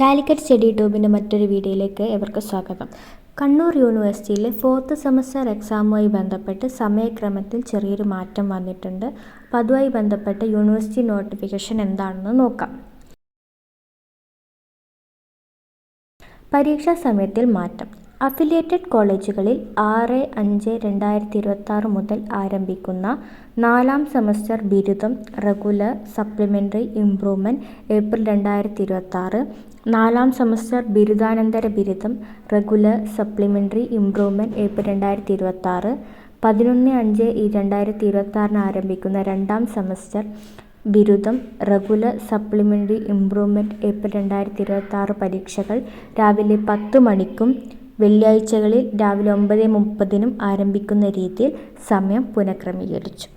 Calicut study ട്യൂബിൻ്റെ മറ്റൊരു വീഡിയോയിലേക്ക് ഏവർക്കും സ്വാഗതം. കണ്ണൂർ യൂണിവേഴ്സിറ്റിയിലെ 4th സെമസ്റ്റർ എക്സാമുമായി ബന്ധപ്പെട്ട് സമയക്രമത്തിൽ ചെറിയൊരു മാറ്റം വന്നിട്ടുണ്ട്. അപ്പോൾ അതുമായി ബന്ധപ്പെട്ട് യൂണിവേഴ്സിറ്റി നോട്ടിഫിക്കേഷൻ എന്താണെന്ന് നോക്കാം. പരീക്ഷാ സമയത്തിൽ മാറ്റം. അഫിലിയേറ്റഡ് കോളേജുകളിൽ 6/5/2026 മുതൽ ആരംഭിക്കുന്ന 4ാം സെമസ്റ്റർ ബിരുദം, regular, supplementary, improvement April 2026, 4ാം semester ബിരുദാനന്തര ബിരുദം, റെഗുലർ, സപ്ലിമെൻ്ററി, ഇംപ്രൂവ്മെൻറ്റ് ഏപ്രിൽ 2026, 11/5/2026 ആരംഭിക്കുന്ന 2ാം സെമസ്റ്റർ ബിരുദം, റെഗുലർ, സപ്ലിമെൻ്ററി, ഇംപ്രൂവ്മെൻറ്റ് ഏപ്രിൽ 2026 പരീക്ഷകൾ രാവിലെ 10 മണിക്കും വെള്ളിയാഴ്ചകളിൽ രാവിലെ 9:30 ആരംഭിക്കുന്ന രീതിയിൽ സമയം പുനഃക്രമീകരിച്ചു.